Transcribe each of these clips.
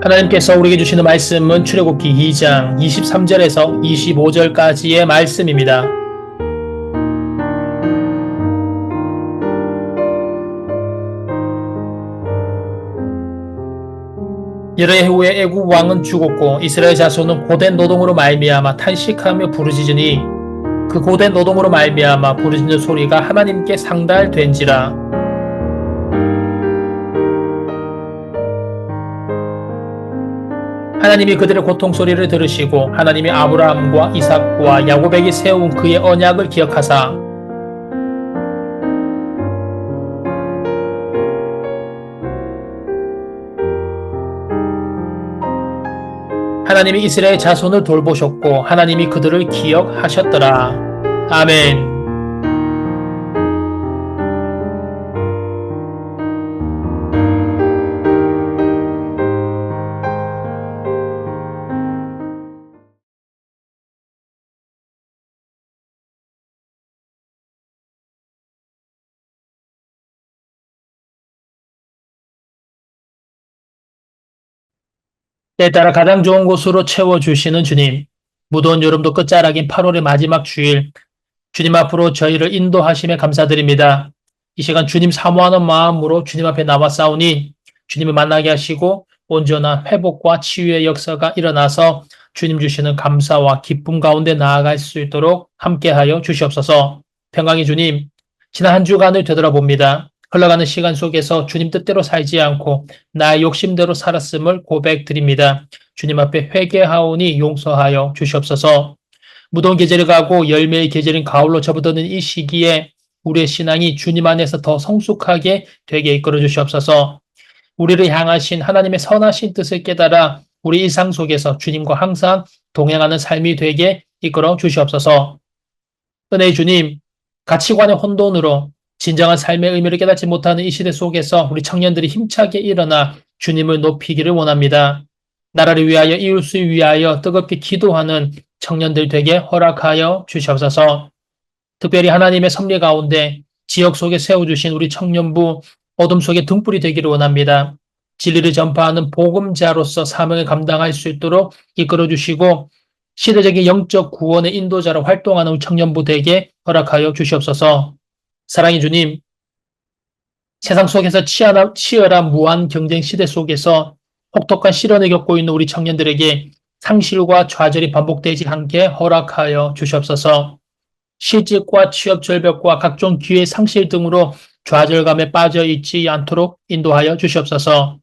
하나님께서 우리에게 주시는 말씀은 출애굽기 2장 23절에서 25절까지의 말씀입니다. 열의 후에 애굽 왕은 죽었고 이스라엘 자손은 고된 노동으로 말미암아 탄식하며 부르짖으니 그 고된 노동으로 말미암아 부르짖는 소리가 하나님께 상달된지라. 하나님이 그들의 고통 소리를 들으시고 하나님이 아브라함과 이삭과 야곱에게 세운 그의 언약을 기억하사 하나님이 이스라엘 자손을 돌보셨고 하나님이 그들을 기억하셨더라. 아멘. 때에 따라 가장 좋은 곳으로 채워주시는 주님, 무더운 여름도 끝자락인 8월의 마지막 주일, 주님 앞으로 저희를 인도하심에 감사드립니다. 이 시간 주님 사모하는 마음으로 주님 앞에 나와 싸우니 주님을 만나게 하시고 온전한 회복과 치유의 역사가 일어나서 주님 주시는 감사와 기쁨 가운데 나아갈 수 있도록 함께하여 주시옵소서. 평강의 주님, 지난 한 주간을 되돌아봅니다. 흘러가는 시간 속에서 주님 뜻대로 살지 않고 나의 욕심대로 살았음을 고백드립니다. 주님 앞에 회개하오니 용서하여 주시옵소서. 무더운 계절이 가고 열매의 계절인 가을로 접어드는 이 시기에 우리의 신앙이 주님 안에서 더 성숙하게 되게 이끌어 주시옵소서. 우리를 향하신 하나님의 선하신 뜻을 깨달아 우리 일상 속에서 주님과 항상 동행하는 삶이 되게 이끌어 주시옵소서. 은혜의 주님, 가치관의 혼돈으로 진정한 삶의 의미를 깨닫지 못하는 이 시대 속에서 우리 청년들이 힘차게 일어나 주님을 높이기를 원합니다. 나라를 위하여 이웃을 위하여 뜨겁게 기도하는 청년들 되게 허락하여 주시옵소서. 특별히 하나님의 섭리 가운데 지역 속에 세워주신 우리 청년부 어둠 속에 등불이 되기를 원합니다. 진리를 전파하는 복음자로서 사명을 감당할 수 있도록 이끌어주시고 시대적인 영적 구원의 인도자로 활동하는 우리 청년부 되게 허락하여 주시옵소서. 사랑의 주님, 세상 속에서 치열한 무한 경쟁 시대 속에서 혹독한 시련을 겪고 있는 우리 청년들에게 상실과 좌절이 반복되지 않게 허락하여 주시옵소서. 실직과 취업 절벽과 각종 기회 상실 등으로 좌절감에 빠져 있지 않도록 인도하여 주시옵소서.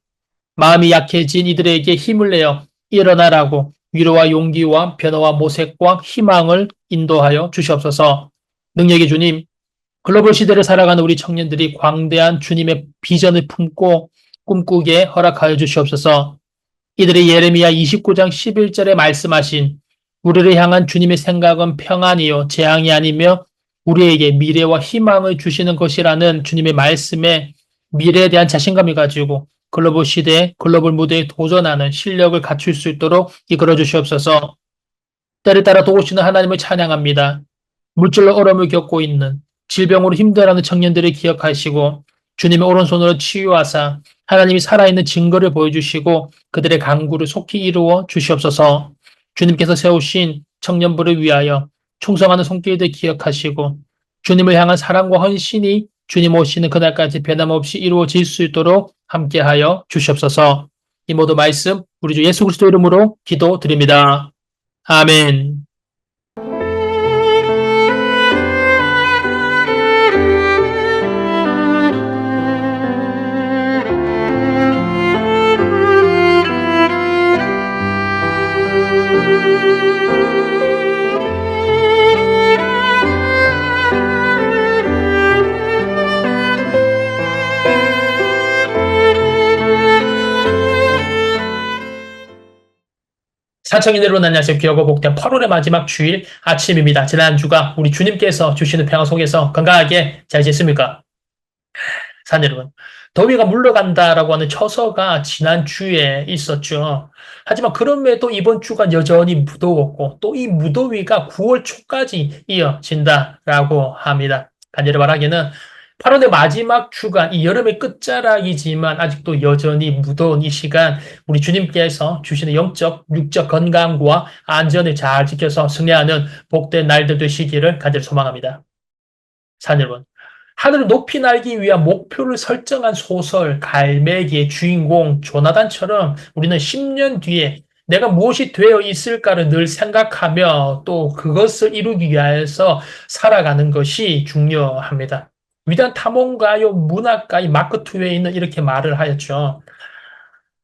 마음이 약해진 이들에게 힘을 내어 일어나라고 위로와 용기와 변화와 모색과 희망을 인도하여 주시옵소서. 능력의 주님, 글로벌 시대를 살아가는 우리 청년들이 광대한 주님의 비전을 품고 꿈꾸게 허락하여 주시옵소서. 이들의 예레미야 29장 11절에 말씀하신 우리를 향한 주님의 생각은 평안이요 재앙이 아니며 우리에게 미래와 희망을 주시는 것이라는 주님의 말씀에 미래에 대한 자신감을 가지고 글로벌 시대에 글로벌 무대에 도전하는 실력을 갖출 수 있도록 이끌어 주시옵소서. 때를 따라 도우시는 하나님을 찬양합니다. 물질로 어려움을 겪고 있는 질병으로 힘들어하는 청년들을 기억하시고 주님의 오른손으로 치유하사 하나님이 살아있는 증거를 보여주시고 그들의 간구를 속히 이루어 주시옵소서. 주님께서 세우신 청년부를 위하여 충성하는 손길들 기억하시고 주님을 향한 사랑과 헌신이 주님 오시는 그날까지 변함없이 이루어질 수 있도록 함께하여 주시옵소서. 이 모든 말씀 우리 주 예수 그리스도 이름으로 기도드립니다. 아멘. 사청인 여러분 안녕하세요. 귀하고 복된 8월의 마지막 주일 아침입니다. 지난 주가 우리 주님께서 주시는 평화 속에서 건강하게 잘 지냈습니까? 산 여러분, 더위가 물러간다라고 하는 처서가 지난 주에 있었죠. 하지만 그럼에도 이번 주가 여전히 무더웠고 또 이 무더위가 9월 초까지 이어진다라고 합니다. 간절히 바라기는 8월의 마지막 주간, 이 여름의 끝자락이지만 아직도 여전히 무더운 이 시간, 우리 주님께서 주시는 영적, 육적 건강과 안전을 잘 지켜서 승리하는 복된 날들 되시기를 간절히 소망합니다. 사는 여러분, 하늘을 높이 날기 위한 목표를 설정한 소설 갈매기의 주인공 조나단처럼 우리는 10년 뒤에 내가 무엇이 되어 있을까를 늘 생각하며 또 그것을 이루기 위해서 살아가는 것이 중요합니다. 위대한 탐험가요 문학가의 마크 트웨이는 이렇게 말을 하였죠.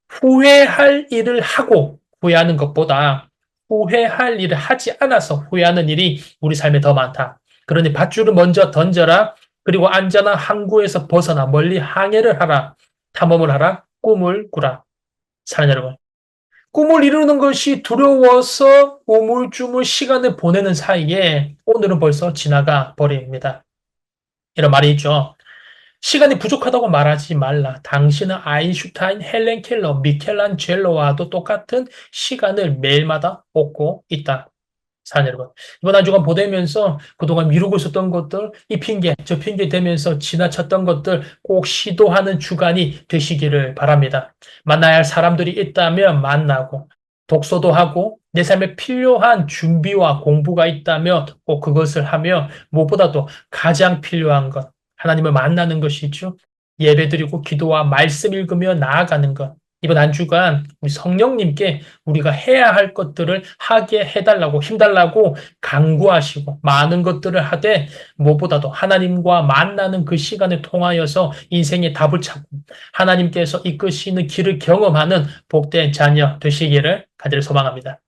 후회할 일을 하고 후회하는 것보다 후회할 일을 하지 않아서 후회하는 일이 우리 삶에 더 많다. 그러니 밧줄을 먼저 던져라. 그리고 안전한 항구에서 벗어나 멀리 항해를 하라. 탐험을 하라. 꿈을 꾸라. 사랑하는 여러분. 꿈을 이루는 것이 두려워서 우물쭈물 시간을 보내는 사이에 오늘은 벌써 지나가 버립니다. 이런 말이 있죠. 시간이 부족하다고 말하지 말라. 당신은 아인슈타인, 헬렌 켈러, 미켈란젤로와도 똑같은 시간을 매일마다 얻고 있다. 사는 여러분. 이번 한 주간 보내면서 그동안 미루고 있었던 것들, 이 핑계, 저 핑계 대면서 지나쳤던 것들 꼭 시도하는 주간이 되시기를 바랍니다. 만나야 할 사람들이 있다면 만나고, 독서도 하고, 내 삶에 필요한 준비와 공부가 있다면 꼭 그것을 하며, 무엇보다도 가장 필요한 것, 하나님을 만나는 것이죠. 예배드리고 기도와 말씀 읽으며 나아가는 것. 이번 한 주간 우리 성령님께 우리가 해야 할 것들을 하게 해달라고 힘달라고 간구하시고 많은 것들을 하되 무엇보다도 하나님과 만나는 그 시간을 통하여서 인생의 답을 찾고 하나님께서 이끄시는 길을 경험하는 복된 자녀 되시기를 간절히 소망합니다.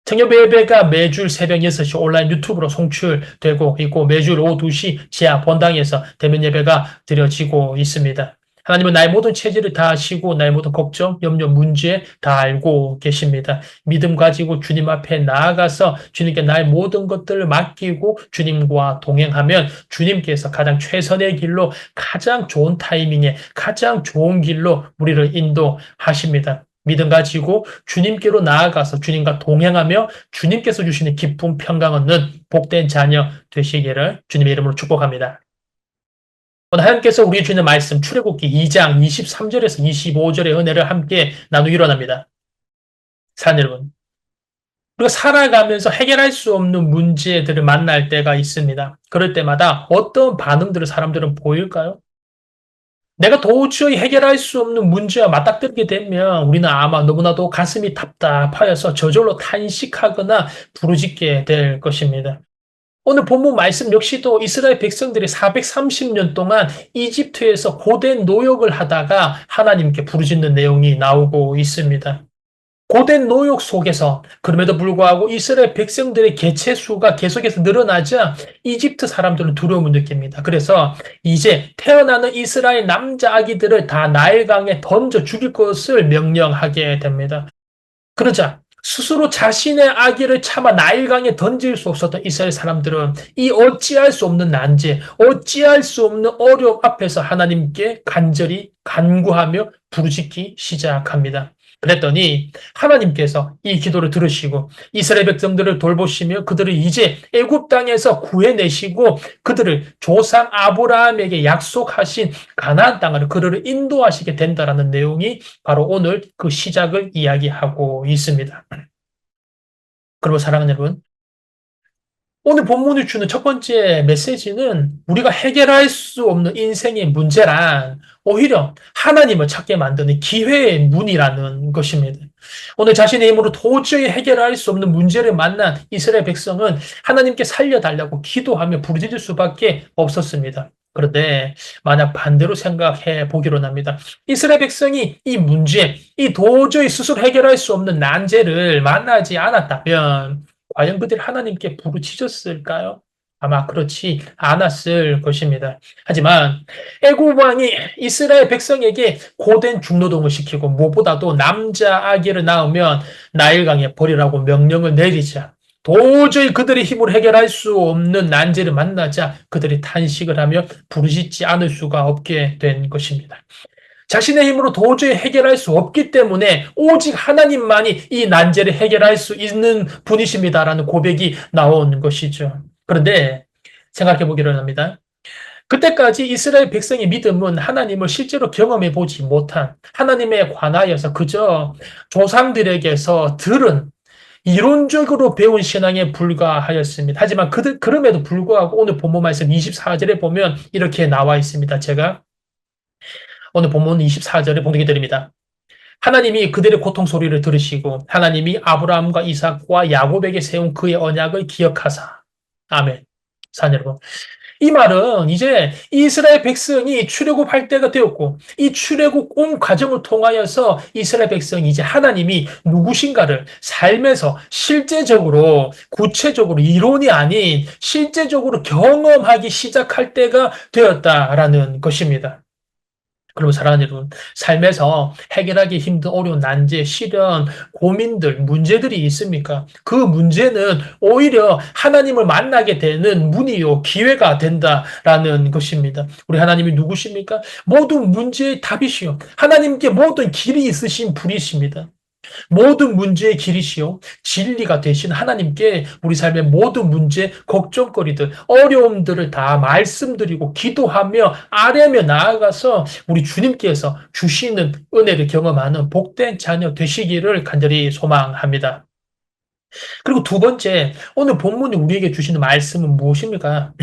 청년부 예배가 매주 새벽 6시 온라인 유튜브로 송출되고 있고 매주 오후 2시 지하 본당에서 대면 예배가 드려지고 있습니다. 하나님은 나의 모든 체질을 다 아시고 나의 모든 걱정, 염려, 문제 다 알고 계십니다. 믿음 가지고 주님 앞에 나아가서 주님께 나의 모든 것들을 맡기고 주님과 동행하면 주님께서 가장 최선의 길로 가장 좋은 타이밍에 가장 좋은 길로 우리를 인도하십니다. 믿음 가지고 주님께로 나아가서 주님과 동행하며 주님께서 주시는 기쁨, 평강 얻는 복된 자녀 되시기를 주님의 이름으로 축복합니다. 오늘 하나님께서 우리 주시는 말씀 출애굽기 2장 23절에서 25절의 은혜를 함께 나누기로 합니다. 사랑하는 여러분, 우리가 살아가면서 해결할 수 없는 문제들을 만날 때가 있습니다. 그럴 때마다 어떤 반응들을 사람들은 보일까요? 내가 도저히 해결할 수 없는 문제와 맞닥뜨리게 되면 우리는 아마 너무나도 가슴이 답답하여서 저절로 탄식하거나 부르짖게 될 것입니다. 오늘 본문 말씀 역시도 이스라엘 백성들이 430년 동안 이집트에서 고된 노역을 하다가 하나님께 부르짖는 내용이 나오고 있습니다. 고된 노역 속에서 그럼에도 불구하고 이스라엘 백성들의 개체수가 계속해서 늘어나자 이집트 사람들은 두려움을 느낍니다. 그래서 이제 태어나는 이스라엘 남자 아기들을 다 나일강에 던져 죽일 것을 명령하게 됩니다. 그러자 스스로 자신의 아기를 차마 나일강에 던질 수 없었던 이스라엘 사람들은 이 어찌할 수 없는 난제, 어찌할 수 없는 어려움 앞에서 하나님께 간절히 간구하며 부르짖기 시작합니다. 그랬더니 하나님께서 이 기도를 들으시고 이스라엘 백성들을 돌보시며 그들을 이제 애굽 땅에서 구해내시고 그들을 조상 아브라함에게 약속하신 가나안 땅으로 그들을 인도하시게 된다라는 내용이 바로 오늘 그 시작을 이야기하고 있습니다. 그리고 사랑하는 여러분, 오늘 본문이 주는 첫 번째 메시지는 우리가 해결할 수 없는 인생의 문제란 오히려 하나님을 찾게 만드는 기회의 문이라는 것입니다. 오늘 자신의 힘으로 도저히 해결할 수 없는 문제를 만난 이스라엘 백성은 하나님께 살려달라고 기도하며 부르짖을 수밖에 없었습니다. 그런데 만약 반대로 생각해 보기로 합니다. 이스라엘 백성이 이 문제, 이 도저히 스스로 해결할 수 없는 난제를 만나지 않았다면 과연 그들이 하나님께 부르짖었을까요? 아마 그렇지 않았을 것입니다. 하지만 애굽 왕이 이스라엘 백성에게 고된 중노동을 시키고 무엇보다도 남자 아기를 낳으면 나일강에 버리라고 명령을 내리자 도저히 그들의 힘으로 해결할 수 없는 난제를 만나자 그들이 탄식을 하며 부르짖지 않을 수가 없게 된 것입니다. 자신의 힘으로 도저히 해결할 수 없기 때문에 오직 하나님만이 이 난제를 해결할 수 있는 분이십니다라는 고백이 나온 것이죠. 그런데 생각해 보기로 합니다. 그때까지 이스라엘 백성의 믿음은 하나님을 실제로 경험해 보지 못한 하나님에 관하여서 그저 조상들에게서 들은 이론적으로 배운 신앙에 불과하였습니다. 하지만 그럼에도 불구하고 오늘 본문 말씀 24절에 보면 이렇게 나와 있습니다. 제가 오늘 본문 24절에 봉독해 드립니다. 하나님이 그들의 고통 소리를 들으시고 하나님이 아브라함과 이삭과 야곱에게 세운 그의 언약을 기억하사. 아멘. 사랑 여러분. 이 말은 이제 이스라엘 백성이 출애굽할 때가 되었고 이 출애굽 온 과정을 통하여서 이스라엘 백성이 이제 하나님이 누구신가를 삶에서 실제적으로 구체적으로 이론이 아닌 실제적으로 경험하기 시작할 때가 되었다라는 것입니다. 그리고 사랑하는 여러분, 삶에서 해결하기 힘든 어려운 난제, 시련, 고민들, 문제들이 있습니까? 그 문제는 오히려 하나님을 만나게 되는 문이요, 기회가 된다라는 것입니다. 우리 하나님이 누구십니까? 모든 문제의 답이시요. 하나님께 모든 길이 있으신 분이십니다. 모든 문제의 길이시요 진리가 되신 하나님께 우리 삶의 모든 문제, 걱정거리들, 어려움들을 다 말씀드리고 기도하며 아뢰며 나아가서 우리 주님께서 주시는 은혜를 경험하는 복된 자녀 되시기를 간절히 소망합니다. 그리고 두 번째, 오늘 본문이 우리에게 주시는 말씀은 무엇입니까?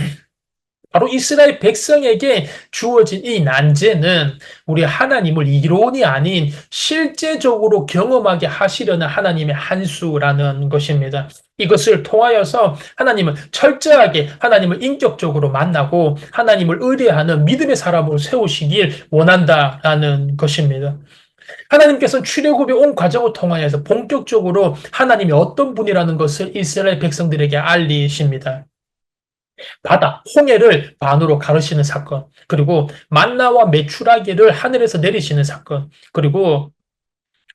바로 이스라엘 백성에게 주어진 이 난제는 우리 하나님을 이론이 아닌 실제적으로 경험하게 하시려는 하나님의 한 수라는 것입니다. 이것을 통하여서 하나님을 철저하게 하나님을 인격적으로 만나고 하나님을 의뢰하는 믿음의 사람으로 세우시길 원한다라는 것입니다. 하나님께서는 출애굽의 온 과정을 통하여서 본격적으로 하나님이 어떤 분이라는 것을 이스라엘 백성들에게 알리십니다. 바다, 홍해를 반으로 가르시는 사건, 그리고 만나와 메추라기를 하늘에서 내리시는 사건, 그리고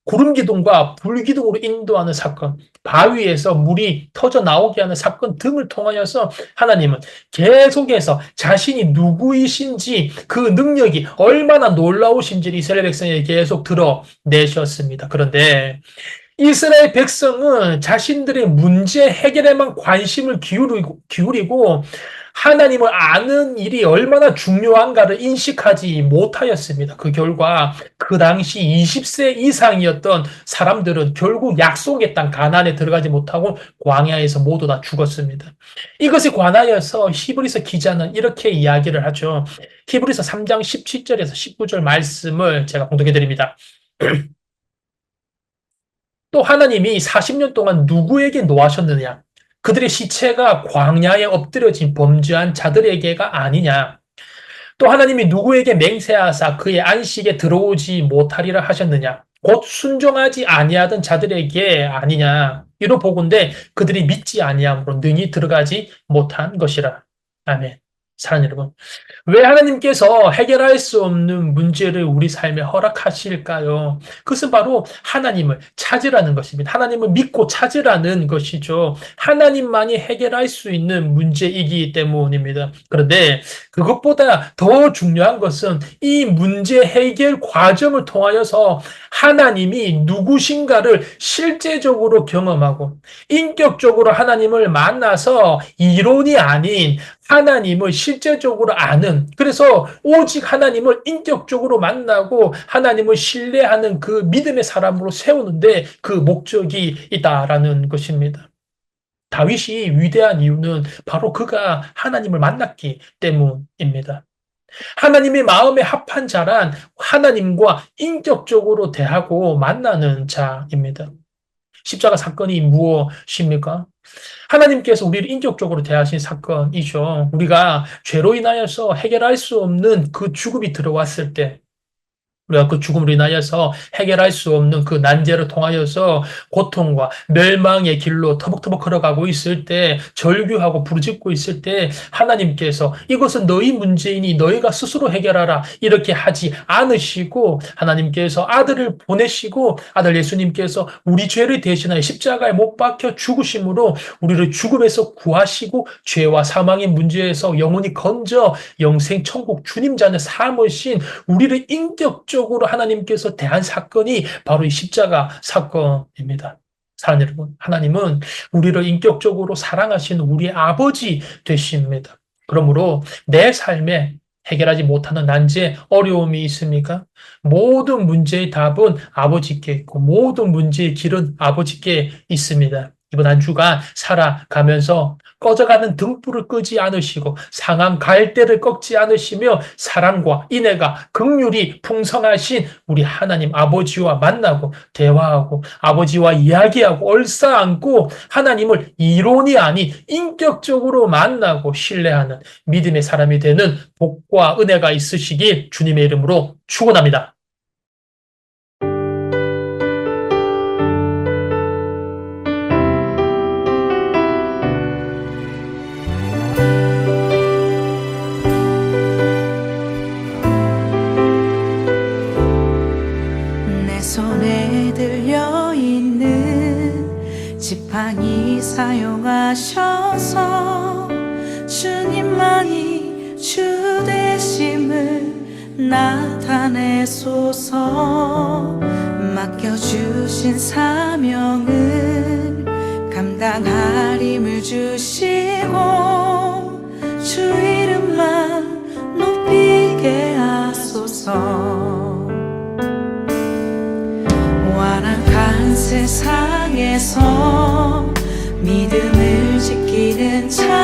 구름 기둥과 불 기둥으로 인도하는 사건, 바위에서 물이 터져 나오게 하는 사건 등을 통하여서 하나님은 계속해서 자신이 누구이신지 그 능력이 얼마나 놀라우신지를 이스라엘 백성에게 계속 드러내셨습니다. 그런데 이스라엘 백성은 자신들의 문제 해결에만 관심을 기울이고 하나님을 아는 일이 얼마나 중요한가를 인식하지 못하였습니다. 그 결과 그 당시 20세 이상이었던 사람들은 결국 약속의 땅 가나안에 들어가지 못하고 광야에서 모두 다 죽었습니다. 이것에 관하여서 히브리서 기자는 이렇게 이야기를 하죠. 히브리서 3장 17절에서 19절 말씀을 제가 공독해 드립니다. 또 하나님이 40년 동안 누구에게 노하셨느냐? 그들의 시체가 광야에 엎드려진 범죄한 자들에게가 아니냐? 또 하나님이 누구에게 맹세하사 그의 안식에 들어오지 못하리라 하셨느냐? 곧 순종하지 아니하던 자들에게 아니냐? 이로 보건대 그들이 믿지 아니함으로 능히 들어가지 못한 것이라. 아멘. 사랑하는 여러분, 왜 하나님께서 해결할 수 없는 문제를 우리 삶에 허락하실까요? 그것은 바로 하나님을 찾으라는 것입니다. 하나님을 믿고 찾으라는 것이죠. 하나님만이 해결할 수 있는 문제이기 때문입니다. 그런데 그것보다 더 중요한 것은 이 문제 해결 과정을 통하여서 하나님이 누구신가를 실제적으로 경험하고 인격적으로 하나님을 만나서 이론이 아닌 하나님을 실제적으로 아는, 그래서 오직 하나님을 인격적으로 만나고 하나님을 신뢰하는 그 믿음의 사람으로 세우는데 그 목적이 있다라는 것입니다. 다윗이 위대한 이유는 바로 그가 하나님을 만났기 때문입니다. 하나님의 마음에 합한 자란 하나님과 인격적으로 대하고 만나는 자입니다. 십자가 사건이 무엇입니까? 하나님께서 우리를 인격적으로 대하신 사건이죠. 우리가 죄로 인하여서 해결할 수 없는 그 죽음이 들어왔을 때 우리가 그 죽음으로 인하여서 해결할 수 없는 그 난제를 통하여서 고통과 멸망의 길로 터벅터벅 걸어가고 있을 때, 절규하고 부르짖고 있을 때 하나님께서 이것은 너희 문제이니 너희가 스스로 해결하라 이렇게 하지 않으시고 하나님께서 아들을 보내시고 아들 예수님께서 우리 죄를 대신하여 십자가에 못 박혀 죽으심으로 우리를 죽음에서 구하시고 죄와 사망의 문제에서 영원히 건져 영생 천국 주님 자녀 삼으신 우리를 인격적으로 하나님께서 대한 사건이 바로 이 십자가 사건입니다. 사랑하는 여러분, 하나님은 우리를 인격적으로 사랑하시는 우리의 아버지 되십니다. 그러므로 내 삶에 해결하지 못하는 난제, 어려움이 있습니까? 모든 문제의 답은 아버지께 있고 모든 문제의 길은 아버지께 있습니다. 이번 한 주간 살아가면서 꺼져가는 등불을 끄지 않으시고 상한 갈대를 꺾지 않으시며 사랑과 인애가 긍휼이 풍성하신 우리 하나님 아버지와 만나고 대화하고 아버지와 이야기하고 얼싸안고 하나님을 이론이 아닌 인격적으로 만나고 신뢰하는 믿음의 사람이 되는 복과 은혜가 있으시길 주님의 이름으로 축원합니다. 내 손에 들려있는 지팡이 사용하셔서 주님만이 주 되심을 나타내소서. 맡겨주신 사명을 감당하림을 주시고 주 이름만 높이게 하소서. 완악한 세상에서 믿음을 지키는 자